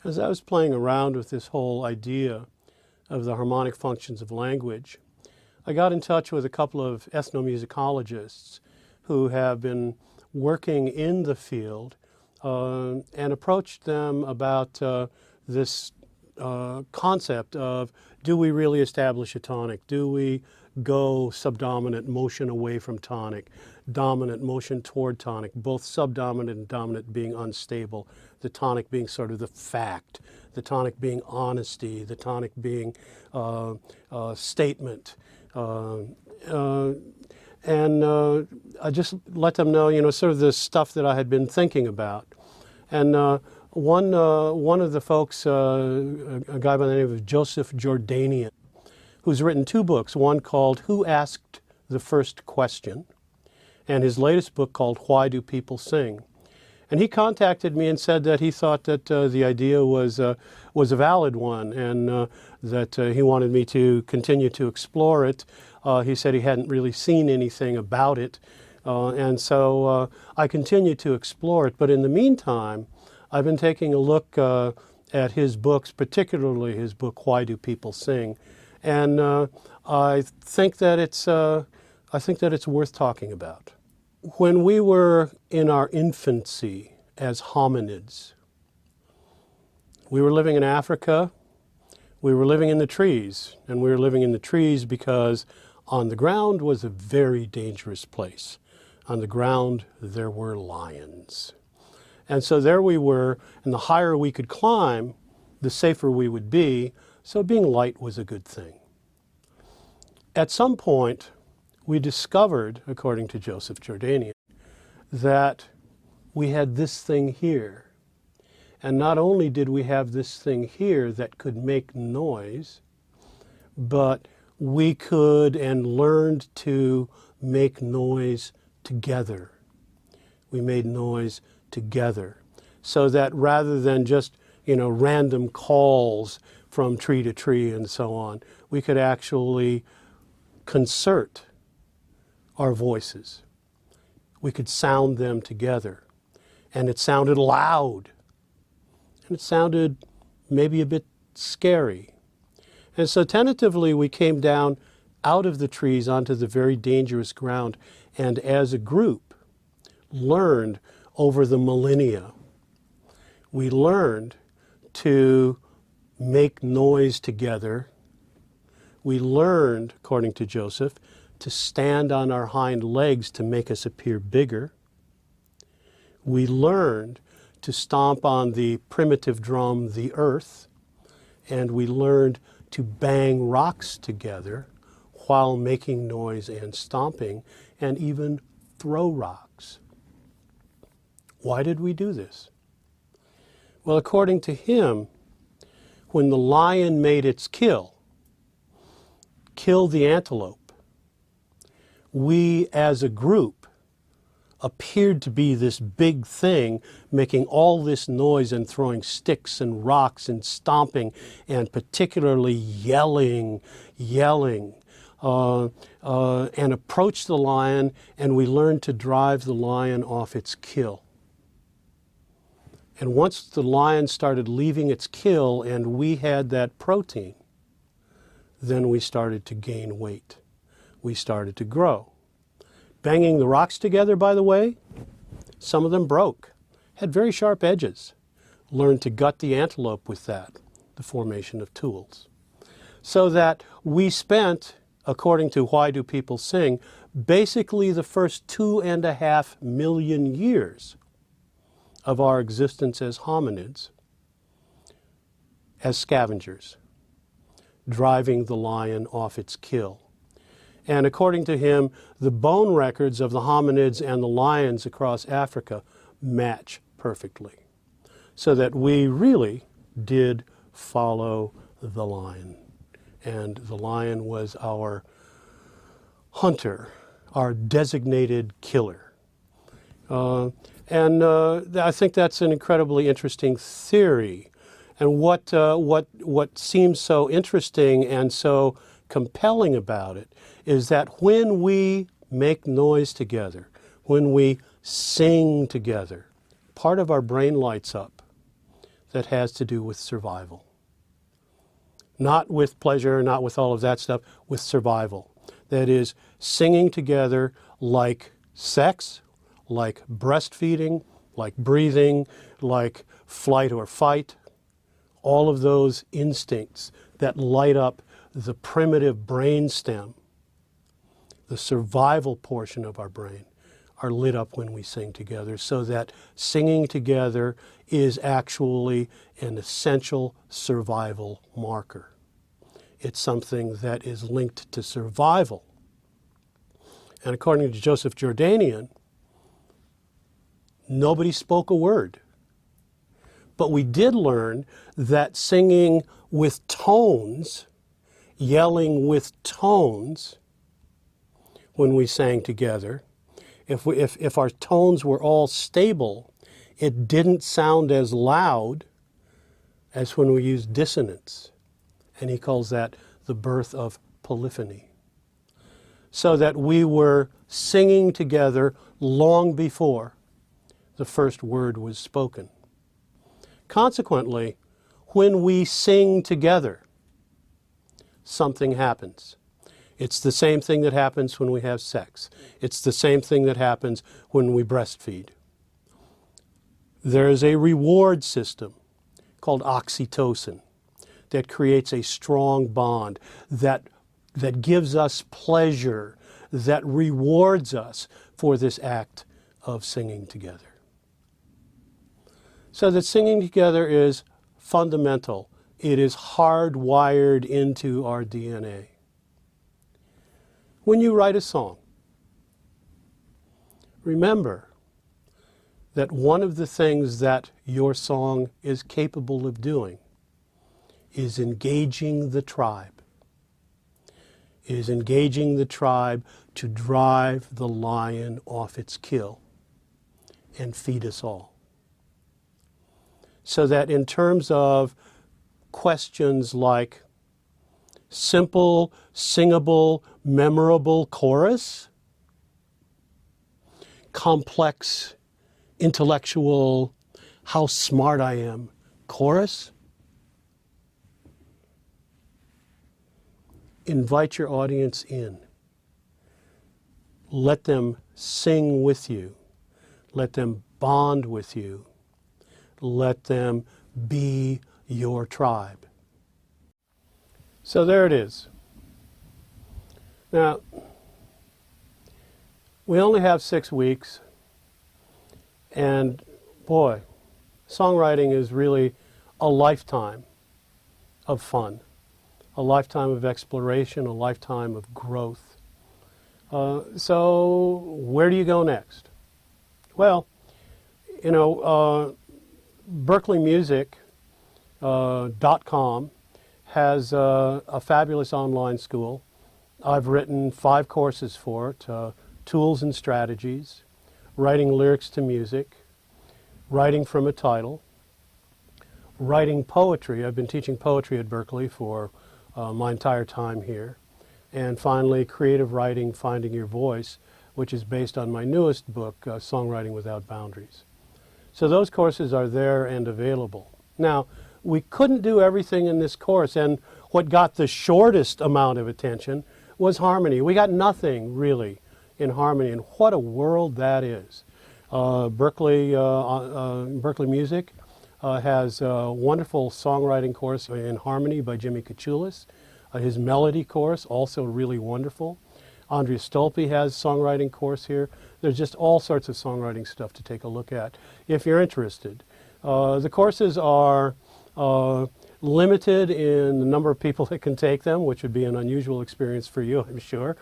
As I was playing around with this whole idea of the harmonic functions of language, I got in touch with a couple of ethnomusicologists who have been working in the field and approached them about this concept of, do we really establish a tonic? Do we go subdominant motion away from tonic, dominant motion toward tonic, both subdominant and dominant being unstable, the tonic being sort of the fact, the tonic being honesty, the tonic being statement. I just let them know, sort of the stuff that I had been thinking about. And one of the folks, a guy by the name of Joseph Jordanian, who's written two books, one called Who Asked the First Question, and his latest book called Why Do People Sing? And he contacted me and said that he thought that the idea was a valid one, and that he wanted me to continue to explore it. He said he hadn't really seen anything about it, and so I continue to explore it. But in the meantime, I've been taking a look at his books, particularly his book Why Do People Sing? And I think that it's worth talking about. When we were in our infancy as hominids, we were living in Africa, we were living in the trees, and we were living in the trees because on the ground was a very dangerous place. On the ground there were lions. And so there we were, and the higher we could climb, the safer we would be, so being light was a good thing. At some point, we discovered, according to Joseph Jordanian, that we had this thing here. And not only did we have this thing here that could make noise, but we could and learned to make noise together. We made noise together, so that rather than just, random calls from tree to tree and so on, we could actually concert our voices. We could sound them together. And it sounded loud. And it sounded maybe a bit scary. And so tentatively we came down out of the trees onto the very dangerous ground, and as a group learned over the millennia. We learned to make noise together. We learned, according to Joseph, to stand on our hind legs to make us appear bigger. We learned to stomp on the primitive drum, the earth, and we learned to bang rocks together while making noise and stomping, and even throw rocks. Why did we do this? Well, according to him, when the lion made its kill the antelope, we as a group appeared to be this big thing, making all this noise and throwing sticks and rocks and stomping and particularly yelling, and approached the lion, and we learned to drive the lion off its kill. And once the lion started leaving its kill and we had that protein, then we started to gain weight. We started to grow. Banging the rocks together, by the way, some of them broke, had very sharp edges. Learned to gut the antelope with that, the formation of tools. So that we spent, according to Why Do People Sing, basically the first 2.5 million years of our existence as hominids, as scavengers, driving the lion off its kill. And according to him, the bone records of the hominids and the lions across Africa match perfectly. So that we really did follow the lion. And the lion was our hunter, our designated killer. I think that's an incredibly interesting theory. And what seems so interesting and so compelling about it is that when we make noise together, when we sing together, part of our brain lights up. that has to do with survival. Not with pleasure, not with all of that stuff, with survival. That is, singing together like sex, like breastfeeding, like breathing, like flight or fight, all of those instincts that light up the primitive brain stem, the survival portion of our brain, are lit up when we sing together, so that singing together is actually an essential survival marker. It's something that is linked to survival. And according to Joseph Jordanian, nobody spoke a word. But we did learn that singing with tones, yelling with tones, when we sang together, if our tones were all stable, it didn't sound as loud as when we used dissonance. And he calls that the birth of polyphony. So that we were singing together long before the first word was spoken. Consequently, when we sing together, something happens. It's the same thing that happens when we have sex. It's the same thing that happens when we breastfeed. There is a reward system called oxytocin that creates a strong bond that gives us pleasure, that rewards us for this act of singing together. So that singing together is fundamental. It is hardwired into our DNA. When you write a song, remember that one of the things that your song is capable of doing is engaging the tribe. Is engaging the tribe to drive the lion off its kill and feed us all. So that in terms of questions like simple, singable, memorable chorus, complex, intellectual, how smart I am chorus, invite your audience in. Let them sing with you. Let them bond with you. Let them be your tribe. So there it is. Now, we only have 6 weeks, and boy, songwriting is really a lifetime of fun, a lifetime of exploration, a lifetime of growth. So where do you go next? Well, you know, BerkeleyMusic.com has a fabulous online school. I've written 5 courses for it, Tools and Strategies, Writing Lyrics to Music, Writing from a Title, Writing Poetry. I've been teaching poetry at Berkeley for my entire time here. And finally, Creative Writing, Finding Your Voice, which is based on my newest book, Songwriting Without Boundaries. So those courses are there and available. Now, we couldn't do everything in this course, and what got the shortest amount of attention was harmony. We got nothing, really, in harmony, and what a world that is. Berkeley Music has a wonderful songwriting course in harmony by Jimmy Kachulis. His melody course, also really wonderful. Andrea Stolpe has a songwriting course here. There's just all sorts of songwriting stuff to take a look at if you're interested. The courses are limited in the number of people that can take them, which would be an unusual experience for you, I'm sure.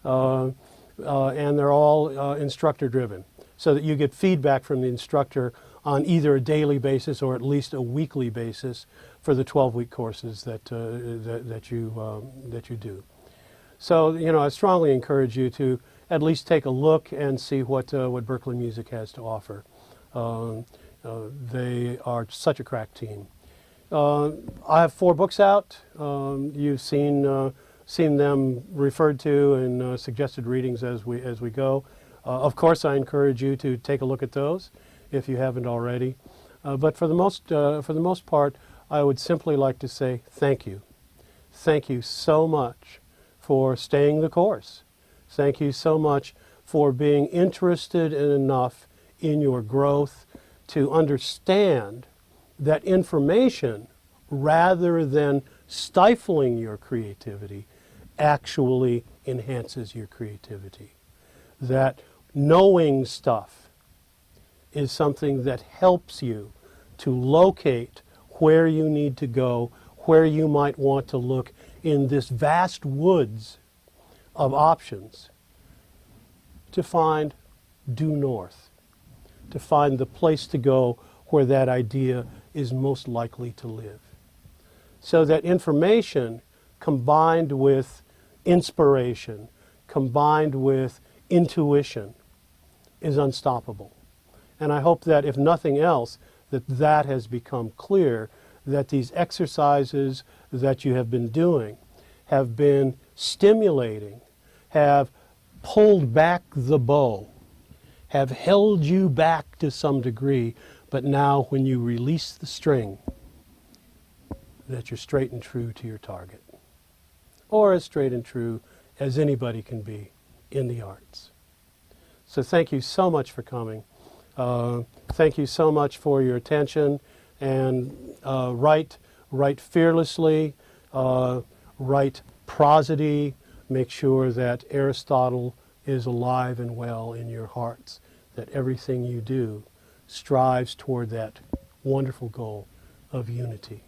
And they're all instructor-driven, so that you get feedback from the instructor on either a daily basis or at least a weekly basis for the 12-week courses that you do. So, you know, I strongly encourage you to at least take a look and see what Berkeley Music has to offer. They are such a crack team. I have 4 books out. You've seen them referred to in suggested readings as we go. Of course, I encourage you to take a look at those if you haven't already. But for the most part, I would simply like to say thank you. Thank you so much for staying the course. Thank you so much for being interested enough in your growth to understand that information, rather than stifling your creativity, actually enhances your creativity. That knowing stuff is something that helps you to locate where you need to go, where you might want to look in this vast woods of options, to find due north, to find the place to go where that idea is most likely to live. So that information combined with inspiration, combined with intuition, is unstoppable. And I hope that if nothing else, that has become clear, that these exercises that you have been doing have been stimulating, have pulled back the bow, have held you back to some degree, but now when you release the string, that you're straight and true to your target, or as straight and true as anybody can be in the arts. So thank you so much for coming. Thank you so much for your attention, and write fearlessly, write prosody. Make sure that Aristotle is alive and well in your hearts, that everything you do strives toward that wonderful goal of unity.